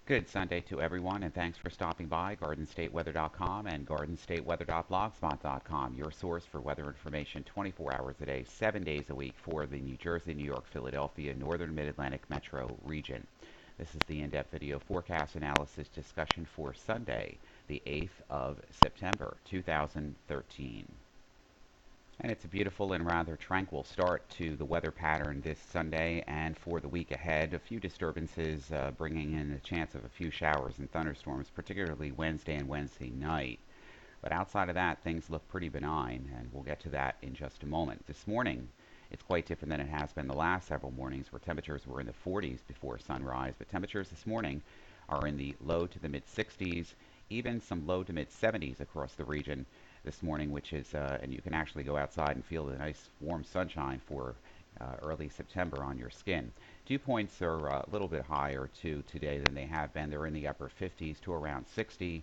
Good Sunday to everyone, and thanks for stopping by GardenStateWeather.com and GardenStateWeather.blogspot.com, your source for weather information 24 hours a day, 7 days a week for the New Jersey, New York, Philadelphia, Northern Mid-Atlantic metro region. This is the in-depth video forecast analysis discussion for Sunday, the 8th of September, 2013. And it's a beautiful and rather tranquil start to the weather pattern this Sunday and for the week ahead. A few disturbances bringing in a chance of a few showers and thunderstorms, particularly Wednesday and Wednesday night. But outside of that, things look pretty benign, and we'll get to that in just a moment. This morning, it's quite different than it has been the last several mornings where temperatures were in the 40s before sunrise, but temperatures this morning are in the low to the mid 60s, even some low to mid 70s across the region this morning, which is, and you can actually go outside and feel the nice warm sunshine for early September on your skin. Dew points are a little bit higher today than they have been. They're in the upper 50s to around 60,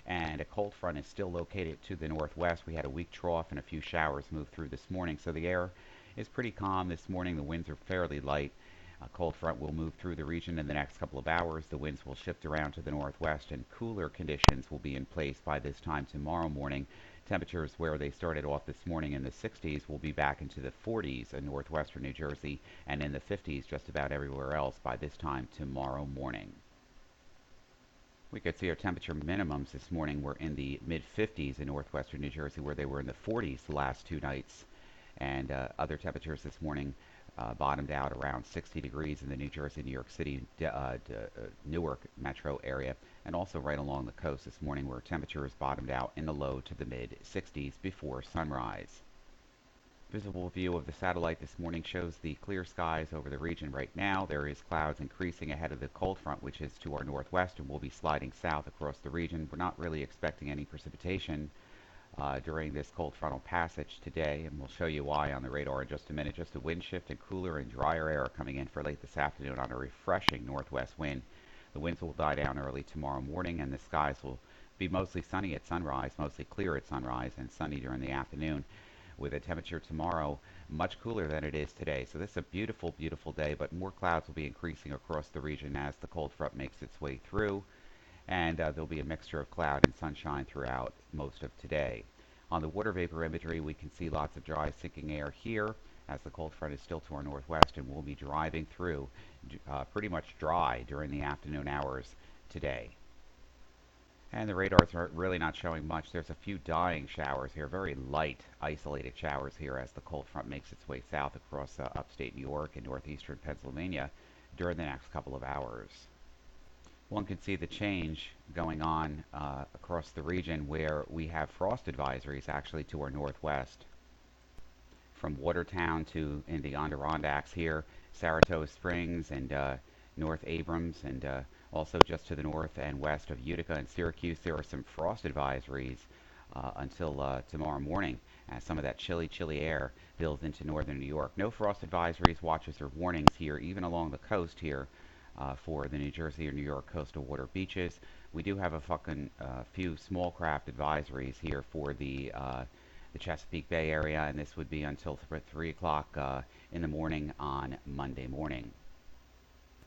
and a cold front is still located to the northwest. We had a weak trough and a few showers move through this morning, so the air is pretty calm this morning. The winds are fairly light. A cold front will move through the region in the next couple of hours. The winds will shift around to the northwest, and cooler conditions will be in place by this time tomorrow morning. Temperatures where they started off this morning in the 60s will be back into the 40s in northwestern New Jersey and in the 50s just about everywhere else by this time tomorrow morning. We could see our temperature minimums this morning were in the mid 50s in northwestern New Jersey, where they were in the 40s the last two nights. And other temperatures this morning bottomed out around 60 degrees in the New Jersey, New York City, Newark metro area, and also right along the coast this morning where temperatures bottomed out in the low to the mid 60s before sunrise. Visible view of the satellite this morning shows the clear skies over the region right now. There is clouds increasing ahead of the cold front, which is to our northwest and will be sliding south across the region. We're not really expecting any precipitation during this cold frontal passage today, and we'll show you why on the radar in just a minute. Just a wind shift and cooler and drier air coming in for late this afternoon on a refreshing northwest wind. The winds will die down early tomorrow morning, and the skies will be mostly sunny at sunrise, mostly clear at sunrise, and sunny during the afternoon, with a temperature tomorrow much cooler than it is today. So this is a beautiful, beautiful day, but more clouds will be increasing across the region as the cold front makes its way through, and there'll be a mixture of cloud and sunshine throughout most of today. On the water vapor imagery, we can see lots of dry sinking air here as the cold front is still to our northwest and will be driving through pretty much dry during the afternoon hours today. And the radars are really not showing much. There's a few dying showers here, very light, isolated showers here as the cold front makes its way south across upstate New York and northeastern Pennsylvania during the next couple of hours. One can see the change going on across the region where we have frost advisories actually to our northwest. From Watertown to in the Adirondacks here, Saratoga Springs and North Abrams, and also just to the north and west of Utica and Syracuse, there are some frost advisories until tomorrow morning as some of that chilly air builds into northern New York. No frost advisories, watches, or warnings here, even along the coast here for the New Jersey or New York coastal water beaches. We do have a few small craft advisories here for the Chesapeake Bay area, and this would be until 3 o'clock in the morning on Monday morning.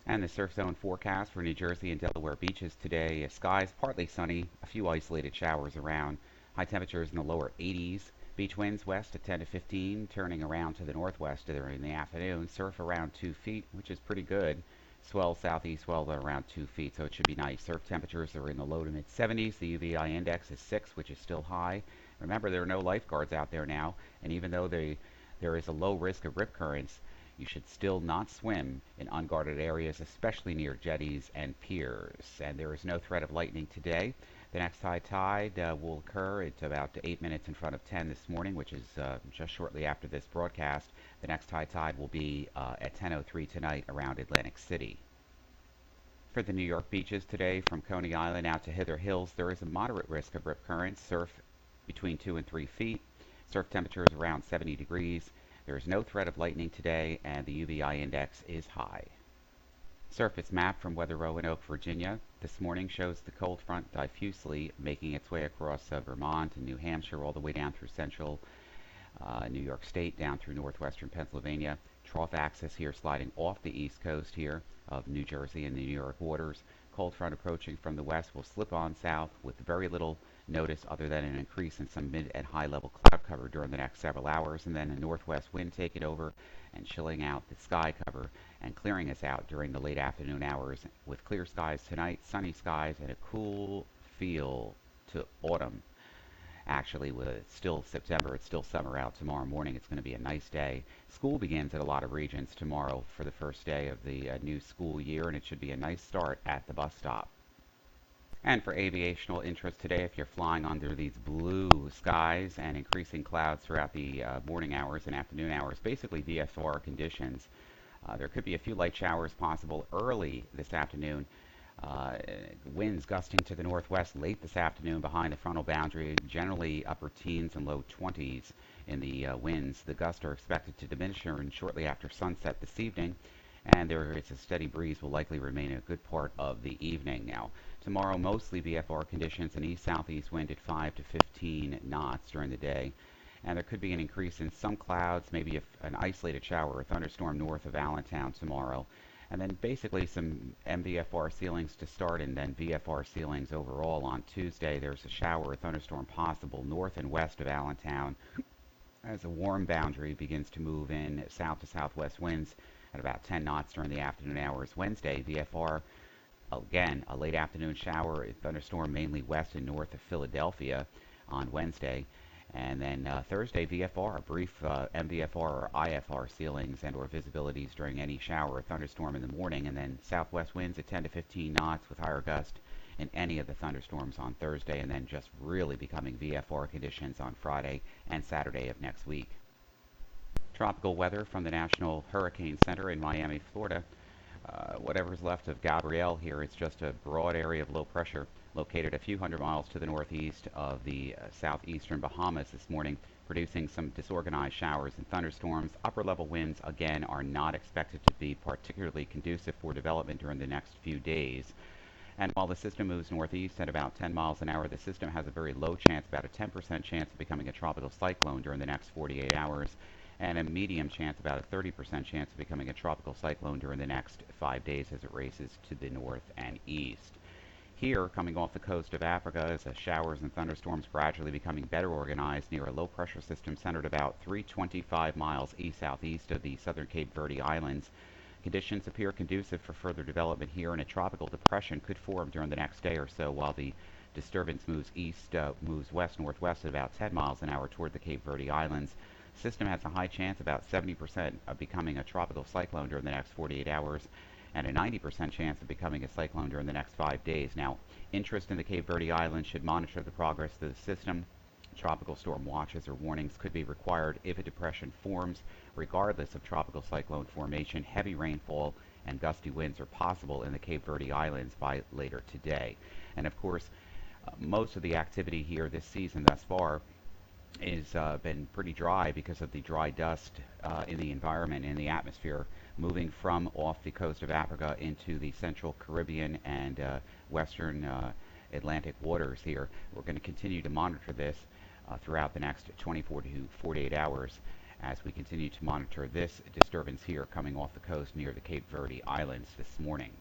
And the surf zone forecast for New Jersey and Delaware beaches today: skies partly sunny, a few isolated showers around, high temperatures in the lower 80s, beach winds west at 10 to 15, turning around to the northwest during the afternoon, surf around 2 feet, which is pretty good. Swell southeast swell at around 2 feet, so it should be nice. Surf temperatures are in the low to mid 70s. The UVI index is 6, which is still high. Remember, there are no lifeguards out there now, and even though there is a low risk of rip currents, you should still not swim in unguarded areas, especially near jetties and piers. And there is no threat of lightning today. The next high tide will occur at about 8 minutes in front of 10 this morning, which is just shortly after this broadcast. The next high tide will be at 10:03 tonight around Atlantic City. For the New York beaches today, from Coney Island out to Hither Hills, there is a moderate risk of rip currents, surf between 2 and 3 feet. Surf temperatures around 70 degrees. There is no threat of lightning today, and the UVI index is high. Surface map from Weather Roanoke, Virginia. This morning shows the cold front diffusely making its way across Vermont and New Hampshire all the way down through central New York State, down through northwestern Pennsylvania. Trough axis here sliding off the east coast here of New Jersey and the New York waters. Cold front approaching from the west will slip on south with very little notice other than an increase in some mid and high level cloud cover during the next several hours, and then a northwest wind taking over and chilling out the sky cover and clearing us out during the late afternoon hours with clear skies tonight, sunny skies, and a cool feel to autumn. Actually, with it's still September, it's still summer out tomorrow morning. It's going to be a nice day. School begins at a lot of regions tomorrow for the first day of the new school year, and it should be a nice start at the bus stop. And for aviational interest today, if you're flying under these blue skies and increasing clouds throughout the morning hours and afternoon hours, basically VFR conditions, there could be a few light showers possible early this afternoon. Uh, Winds gusting to the northwest late this afternoon behind the frontal boundary, generally upper teens and low 20s in the winds. The gusts are expected to diminish shortly after sunset this evening, and there is a steady breeze will likely remain a good part of the evening. Now, tomorrow mostly VFR conditions, an east-southeast wind at 5 to 15 knots during the day, and there could be an increase in some clouds, maybe an isolated shower or thunderstorm north of Allentown tomorrow. And then basically some MVFR ceilings to start, and then VFR ceilings overall on Tuesday. There's a shower or thunderstorm possible north and west of Allentown as a warm boundary begins to move in south to southwest winds at about 10 knots during the afternoon hours. Wednesday, VFR, again, a late afternoon shower, a thunderstorm mainly west and north of Philadelphia on Wednesday. And then Thursday, VFR, brief MVFR or IFR ceilings and or visibilities during any shower or thunderstorm in the morning. And then southwest winds at 10 to 15 knots with higher gust in any of the thunderstorms on Thursday. And then just really becoming VFR conditions on Friday and Saturday of next week. Tropical weather from the National Hurricane Center in Miami, Florida. Whatever's left of Gabrielle here, it's just a broad area of low pressure located a few hundred miles to the northeast of the southeastern Bahamas this morning, producing some disorganized showers and thunderstorms. Upper level winds, again, are not expected to be particularly conducive for development during the next few days. And while the system moves northeast at about 10 miles an hour, the system has a very low chance, about a 10% chance of becoming a tropical cyclone during the next 48 hours, and a medium chance, about a 30% chance of becoming a tropical cyclone during the next 5 days as it races to the north and east. Here, coming off the coast of Africa, as the showers and thunderstorms gradually becoming better organized near a low-pressure system centered about 325 miles east-southeast of the southern Cape Verde Islands. Conditions appear conducive for further development here, and a tropical depression could form during the next day or so while the disturbance moves west-northwest at about 10 miles an hour toward the Cape Verde Islands. System has a high chance, about 70%, of becoming a tropical cyclone during the next 48 hours, and a 90% chance of becoming a cyclone during the next 5 days. Now, interest in the Cape Verde Islands should monitor the progress of the system. Tropical storm watches or warnings could be required if a depression forms. Regardless of tropical cyclone formation, heavy rainfall and gusty winds are possible in the Cape Verde Islands by later today. And of course, most of the activity here this season thus far is been pretty dry because of the dry dust in the environment, in the atmosphere, moving from off the coast of Africa into the central Caribbean and western Atlantic waters here. We're going to continue to monitor this throughout the next 24 to 48 hours as we continue to monitor this disturbance here coming off the coast near the Cape Verde Islands this morning.